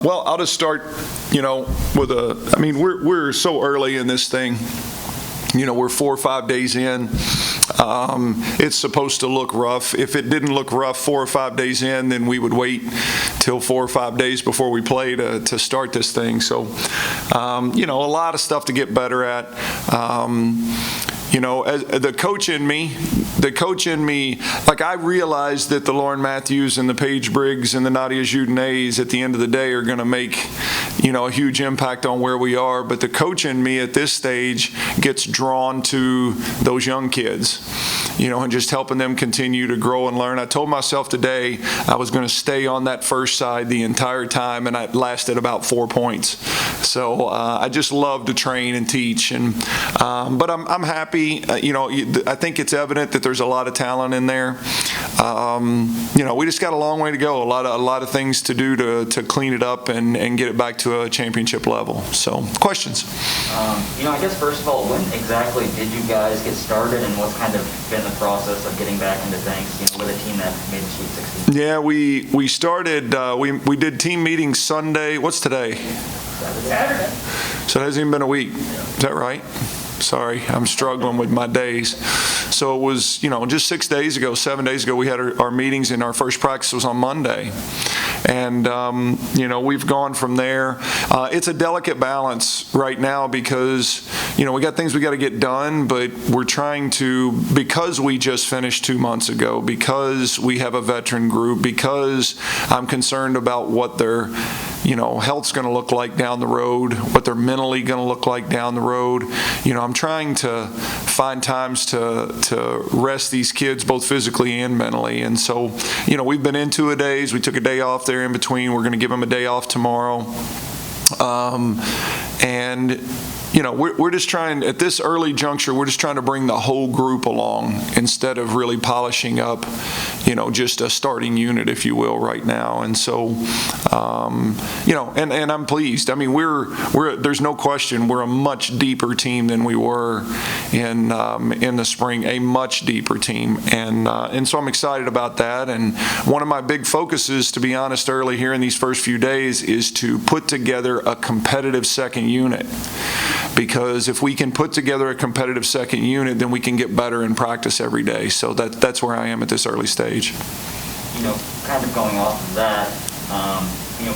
Well, I'll just start, with we're so early in this thing. We're 4 or 5 days in. It's supposed to look rough. If it didn't look rough 4 or 5 days in, then we would wait till 4 or 5 days before we play to start this thing. So, a lot of stuff to get better at. As the coach in me, like I realize that the Lauren Matthews and the Paige Briggs and the Nadia Judenays at the end of the day are going to make, a huge impact on where we are. But the coach in me at this stage gets drawn to those young kids, and just helping them continue to grow and learn. I told myself today I was going to stay on that first side the entire time, and I lasted about 4 points. So I just love to train and teach, but I'm happy. I think it's evident that there's a lot of talent in there. We just got a long way to go. A lot of things to do to clean it up and get it back to a championship level. So, questions? I guess first of all, when exactly did you guys get started, and what's kind of been the process of getting back into things? With a team that made the Sweet 16. Yeah, we started. We did team meetings Sunday. What's today? Saturday. So it hasn't even been a week. Is that right? Sorry, I'm struggling with my days. So it was, just 6 days ago, 7 days ago, we had our meetings, and our first practice was on Monday. And, we've gone from there. It's a delicate balance right now because, we got things we got to get done, but we're trying to, because we just finished 2 months ago, because we have a veteran group, because I'm concerned about what their, health's going to look like down the road, what they're mentally going to look like down the road. I'm trying to find times to rest these kids both physically and mentally. And so, we've been in 2 days. We took a day off there in between. We're going to give them a day off tomorrow. We're just trying, at this early juncture, we're just trying to bring the whole group along instead of really polishing up, just a starting unit, if you will, right now. And so, and I'm pleased. I mean, we're there's no question we're a much deeper team than we were in the spring, a much deeper team. And so I'm excited about that. And one of my big focuses, to be honest, early here in these first few days is to put together a competitive second unit. Because if we can put together a competitive second unit, then we can get better in practice every day. So that's where I am at this early stage. Kind of going off of that,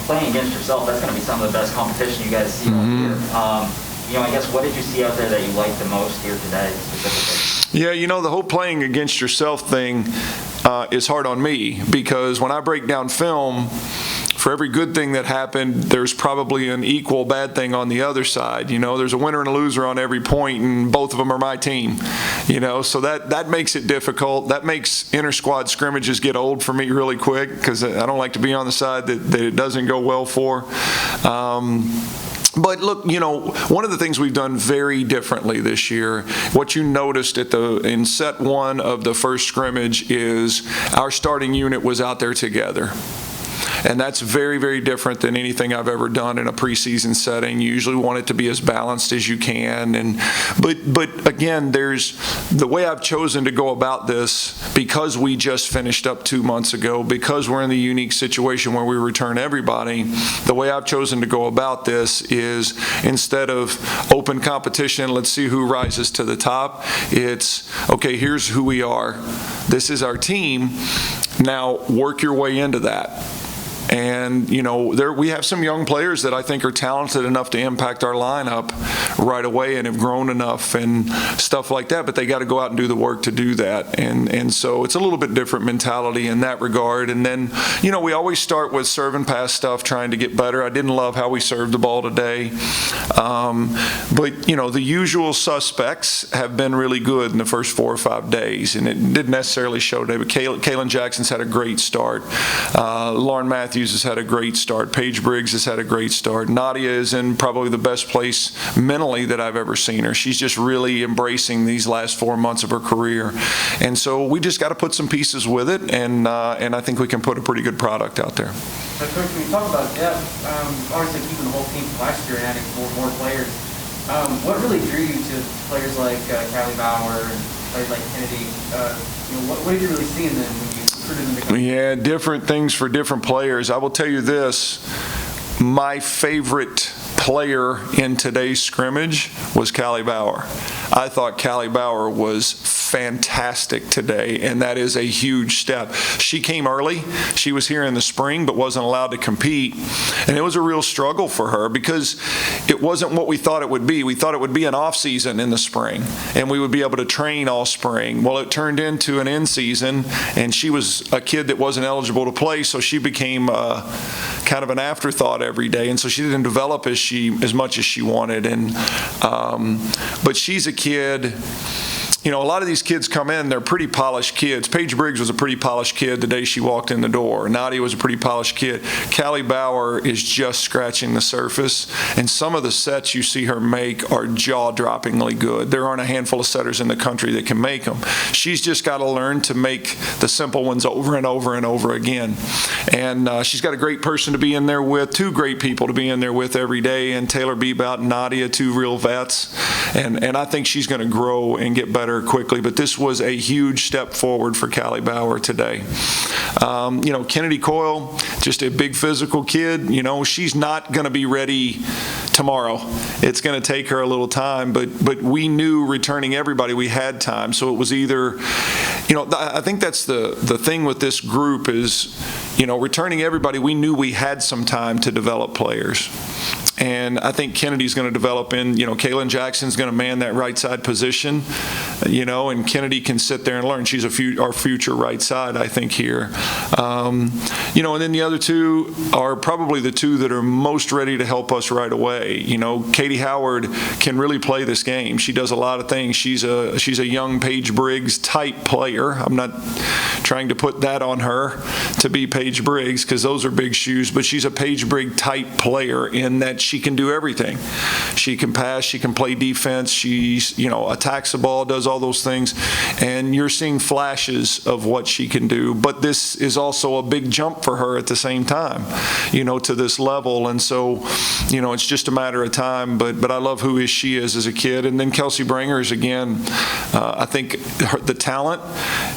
playing against yourself, that's going to be some of the best competition you guys see all year. I guess what did you see out there that you liked the most here today specifically? Yeah, the whole playing against yourself thing is hard on me because when I break down film, for every good thing that happened, there's probably an equal bad thing on the other side. There's a winner and a loser on every point, and both of them are my team. So that makes it difficult. That makes inter-squad scrimmages get old for me really quick because I don't like to be on the side that it doesn't go well for. But look, one of the things we've done very differently this year, what you noticed in set 1 of the first scrimmage is our starting unit was out there together. And that's very, very different than anything I've ever done in a preseason setting. You usually want it to be as balanced as you can. But again, there's the way I've chosen to go about this because we just finished up 2 months ago, because we're in the unique situation where we return everybody. The way I've chosen to go about this is instead of open competition, let's see who rises to the top. It's, okay, here's who we are. This is our team. Now work your way into that. And, we have some young players that I think are talented enough to impact our lineup right away and have grown enough and stuff like that, but they got to go out and do the work to do that. And so it's a little bit different mentality in that regard. And then, we always start with serve and pass stuff, trying to get better. I didn't love how we served the ball today. But, the usual suspects have been really good in the first 4 or 5 days, and it didn't necessarily show today, but Kaylin Jackson's had a great start. Lauren Matthews has had a great start. Paige Briggs has had a great start. Nadia is in probably the best place mentally that I've ever seen her. She's just really embracing these last 4 months of her career. And so we just got to put some pieces with it, and I think we can put a pretty good product out there. So, Coach, when you talk about depth, obviously keeping the whole team from last year and adding more players, what really drew you to players like Cali Bauer and players like Kennedy? What did you really see in them when you recruited them to come? Yeah, different things for different players. I will tell you this. my favorite player in today's scrimmage was Cali Bauer. I thought Cali Bauer was fantastic today, and that is a huge step. She came early. She was here in the spring but wasn't allowed to compete, and it was a real struggle for her because it wasn't what we thought it would be. We thought it would be an off season in the spring, and we would be able to train all spring. Well, it turned into an in season, and she was a kid that wasn't eligible to play, so she became kind of an afterthought every day, and so she didn't develop as much as she wanted. And but she's a kid. You know, a lot of these kids come in, they're pretty polished kids. Paige Briggs was a pretty polished kid the day she walked in the door. Nadia was a pretty polished kid. Cali Bauer is just scratching the surface, and some of the sets you see her make are jaw-droppingly good. There aren't a handful of setters in the country that can make them. She's just got to learn to make the simple ones over and over and over again. And she's got a great person to be in there with, two great people to be in there with every day, and Taylor Bebout and Nadia, two real vets. And I think she's going to grow and get better quickly, but this was a huge step forward for Cali Bauer today. You know, Kennedy Coyle, just a big physical kid. You know, she's not going to be ready tomorrow. It's going to take her a little time, but we knew returning everybody, we had time. So it was either, you know, I think that's the thing with this group is, you know, returning everybody, we knew we had some time to develop players. And I think Kennedy's going to develop in, you know, Kaylin Jackson's going to man that right side position, you know, and Kennedy can sit there and learn. She's our future right side, I think, here. You know, and then the other two are probably the two that are most ready to help us right away. You know, Katie Howard can really play this game. She does a lot of things. She's a young Paige Briggs type player. I'm not trying to put that on her to be Paige Briggs because those are big shoes, but she's a Paige Briggs type player in that she can do everything. She can pass, she can play defense, she's, you know, attacks the ball, does all those things, and you're seeing flashes of what she can do. But this is also a big jump for her at the same time, you know, to this level. And so, you know, it's just a matter of time. But I love who she is as a kid. And then Kelsey Branger is, again, I think the talent,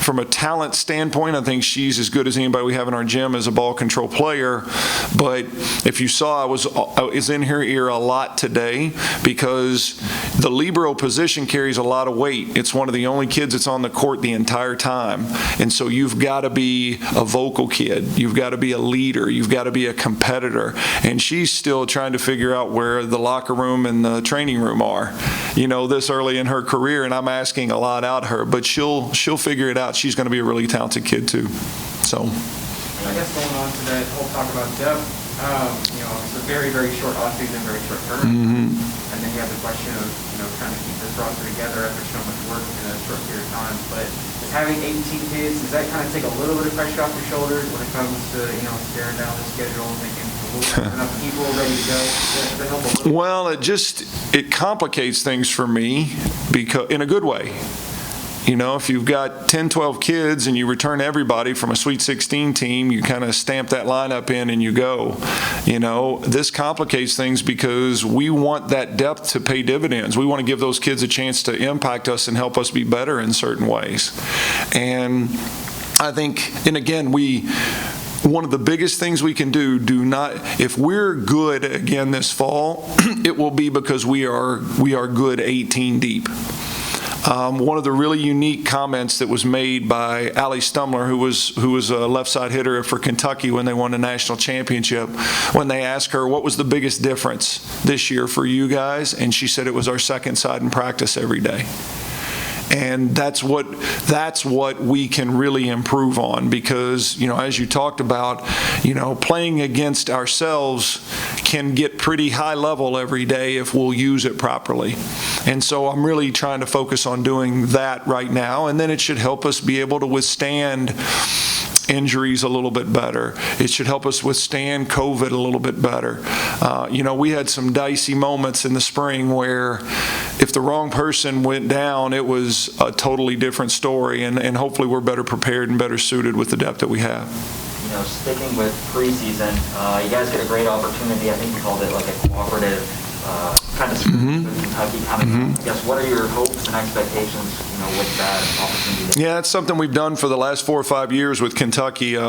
from a talent standpoint, I think she's as good as anybody we have in our gym as a ball control player. But if you saw, I was in her ear a lot today because the libero position carries a lot of weight. It's one of the only kids that's on the court the entire time. And so you've got to be a vocal kid. You've got to be a leader. You've got to be a competitor. And she's still trying to figure out where the locker room and the training room are, you know, this early in her career. And I'm asking a lot out of her, but she'll figure it out. She's going to be a really talented kid too. So I guess going on to that whole talk about depth, you know, it's a very, very short offseason, very short term. And then you have the question of, you know, trying to keep this roster together after so much work in a short period of time. But is having 18 kids, does that kind of take a little bit of pressure off your shoulders when it comes to, you know, staring down the schedule and thinking, enough people ready to go? Does that help a little? Well, it complicates things for me because in a good way. You know, if you've got 10, 12 kids and you return everybody from a Sweet 16 team, you kind of stamp that lineup in and you go. You know, this complicates things because we want that depth to pay dividends. We want to give those kids a chance to impact us and help us be better in certain ways. And I think, and again, one of the biggest things we can do if we're good again this fall, it will be because we are good 18 deep. One of the really unique comments that was made by Allie Stumler, who was a left side hitter for Kentucky when they won the national championship, when they asked her what was the biggest difference this year for you guys, and she said it was our second side in practice every day. And that's what we can really improve on because, you know, as you talked about, you know, playing against ourselves can get pretty high level every day if we'll use it properly. And so I'm really trying to focus on doing that right now, and then it should help us be able to withstand injuries a little bit better. It should help us withstand COVID a little bit better. You know, we had some dicey moments in the spring where if the wrong person went down, it was a totally different story, and hopefully we're better prepared and better suited with the depth that we have. You know, sticking with preseason, you guys get a great opportunity. I think you called it like a cooperative kind of scrimmage with Kentucky coming up. I guess what are your hopes and expectations, with that opportunity? Yeah, it's something we've done for the last 4 or 5 years with Kentucky. A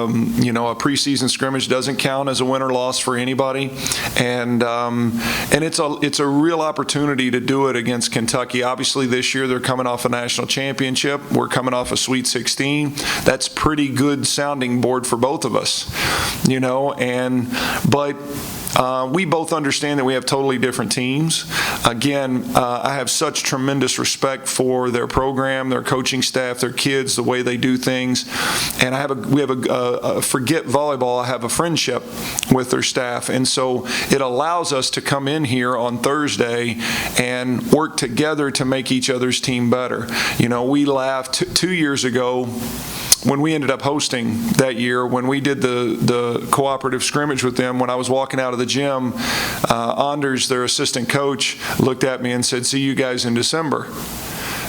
preseason scrimmage doesn't count as a win or loss for anybody, and it's a real opportunity to do it against Kentucky. Obviously, this year they're coming off a national championship. We're coming off a Sweet 16. That's pretty good sounding board for both of us, but we both understand that we have totally different teams. Again, I have such tremendous respect for their program, their coaching staff, their kids, the way they do things. And we have a forget volleyball, I have a friendship with their staff. And so it allows us to come in here on Thursday and work together to make each other's team better. We laughed 2 years ago when we ended up hosting that year, when we did the cooperative scrimmage with them. When I was walking out of the gym, Anders, their assistant coach, looked at me and said, "See you guys in December."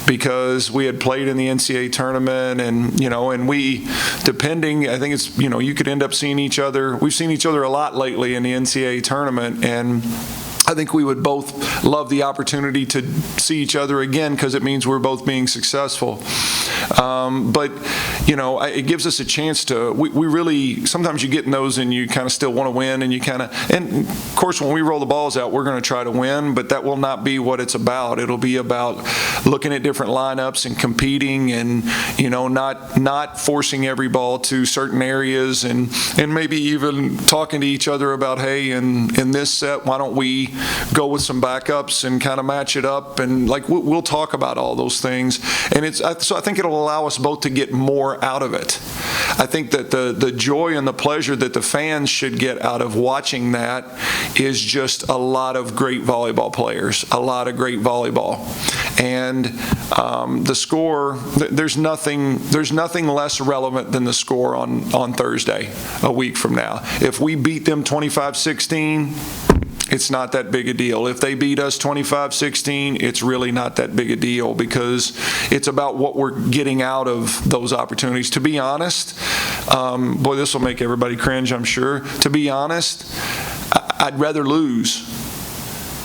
Because we had played in the NCAA tournament, and we, depending, I think it's, you could end up seeing each other. We've seen each other a lot lately in the NCAA tournament, and I think we would both love the opportunity to see each other again, because it means we're both being successful. But it gives us a chance to, we really, sometimes you get in those and you kind of still want to win, and and of course when we roll the balls out, we're going to try to win, but that will not be what it's about. It'll be about looking at different lineups and competing, and not forcing every ball to certain areas, and maybe even talking to each other about, hey, in this set, why don't we go with some backups and kind of match it up, and we'll talk about all those things. And so I think it'll allow us both to get more out of it. I think that the joy and the pleasure that the fans should get out of watching that is just a lot of great volleyball players, a lot of great volleyball. And the score, there's nothing less relevant than the score on Thursday, a week from now. If we beat them 25-16, it's not that big a deal. If they beat us 25-16, it's really not that big a deal, because it's about what we're getting out of those opportunities. To be honest, boy, this will make everybody cringe, I'm sure. To be honest, I'd rather lose,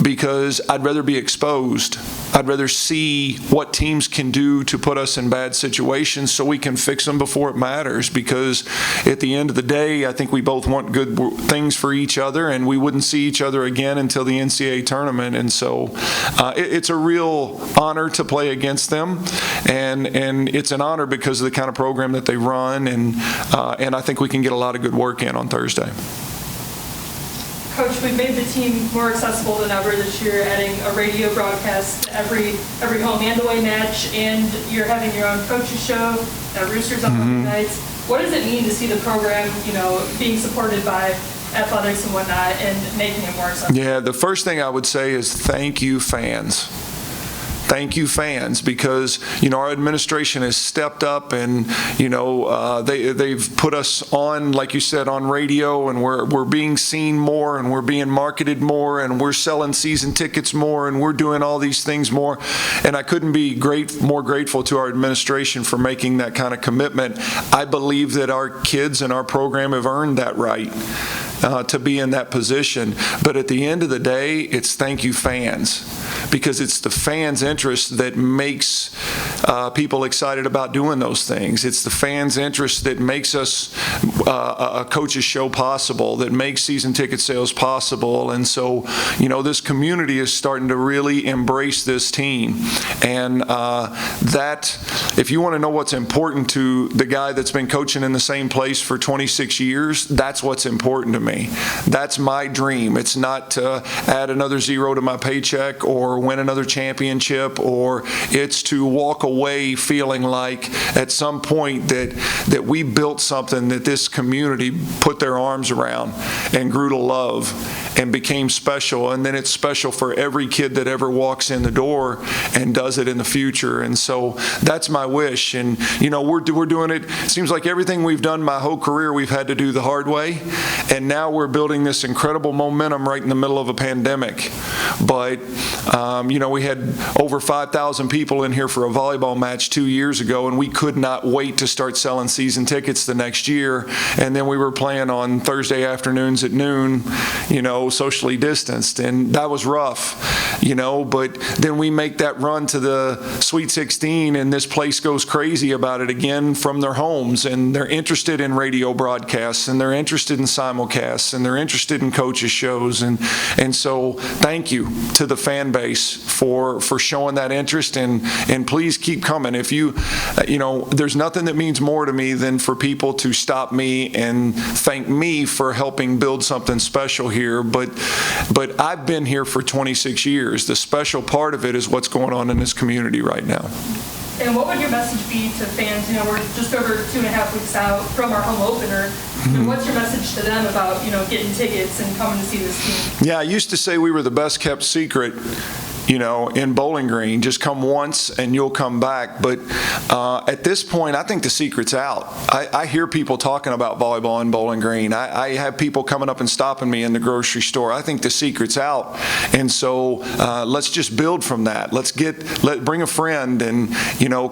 because I'd rather be exposed. I'd rather see what teams can do to put us in bad situations so we can fix them before it matters, because at the end of the day, I think we both want good things for each other, and we wouldn't see each other again until the NCAA tournament. And so it's a real honor to play against them, and it's an honor because of the kind of program that they run, and I think we can get a lot of good work in on Thursday. Coach, we've made the team more accessible than ever this year, adding a radio broadcast to every home and away match, and you're having your own coaches show at Roosters on Monday nights. What does it mean to see the program, being supported by athletics and whatnot, and making it more accessible? Yeah, the first thing I would say is thank you, fans. Thank you, fans, because our administration has stepped up, and they've put us on, like you said, on radio, and we're being seen more, and we're being marketed more, and we're selling season tickets more, and we're doing all these things more. And I couldn't be more grateful to our administration for making that kind of commitment. I believe that our kids and our program have earned that right to be in that position. But at the end of the day, it's thank you, fans, because it's the fans' interest that makes people excited about doing those things. It's the fans' interest that makes us a coach's show possible, that makes season ticket sales possible. And so, this community is starting to really embrace this team. And that, if you want to know what's important to the guy that's been coaching in the same place for 26 years, that's what's important to me. That's my dream. It's not to add another zero to my paycheck or win another championship, or it's to walk away feeling like at some point that we built something that this community put their arms around and grew to love and became special, and then it's special for every kid that ever walks in the door and does it in the future. And so that's my wish. And we're doing it. It seems like everything we've done my whole career we've had to do the hard way, and now we're building this incredible momentum right in the middle of a pandemic. But we had over 5,000 people in here for a volleyball match 2 years ago, and we could not wait to start selling season tickets the next year. And then we were playing on Thursday afternoons at noon, socially distanced, and that was rough, but then we make that run to the Sweet 16, and this place goes crazy about it again from their homes, and they're interested in radio broadcasts, and they're interested in simulcasts, and they're interested in coaches' shows, and so thank you to the fan base for showing that interest, and please keep coming. If there's nothing that means more to me than for people to stop me and thank me for helping build something special here, but I've been here for 26 years. The special part of it is what's going on in this community right now. And what would your message be to fans? We're just over 2.5 weeks out from our home opener. What's your message to them about, getting tickets and coming to see this team? Yeah, I used to say we were the best kept secret, in Bowling Green. Just come once and you'll come back. But at this point, I think the secret's out. I hear people talking about volleyball in Bowling Green. I have people coming up and stopping me in the grocery store. I think the secret's out. And so let's just build from that. Bring a friend and,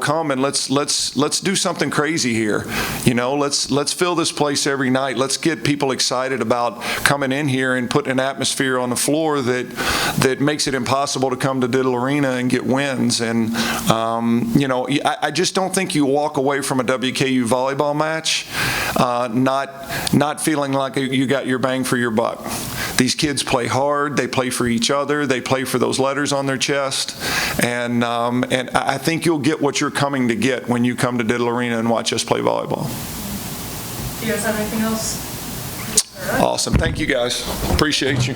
come and let's do something crazy here. Let's fill this place every night. Let's get people excited about coming in here and putting an atmosphere on the floor that makes it impossible to come to Diddle Arena and get wins. And I just don't think you walk away from a WKU volleyball match not feeling like you got your bang for your buck. These kids play hard. They play for each other. They play for those letters on their chest. And I think you'll get what you're coming to get when you come to Diddle Arena and watch us play volleyball. Do you guys have anything else? Awesome. Thank you, guys. Appreciate you.